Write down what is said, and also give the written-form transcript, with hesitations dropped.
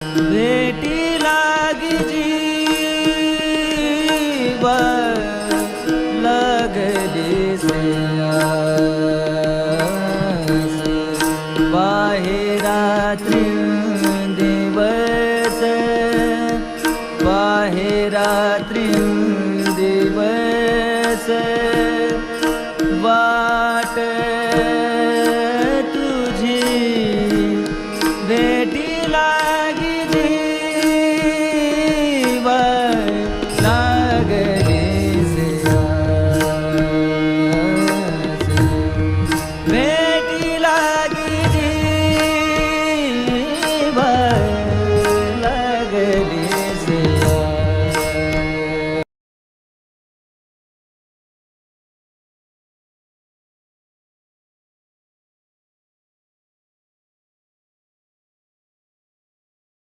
भेटी लागी जीव लगली से आस बाहेरात्री दिवस बाहेरात्री दिवस वाट तुझी भेटी लागी जी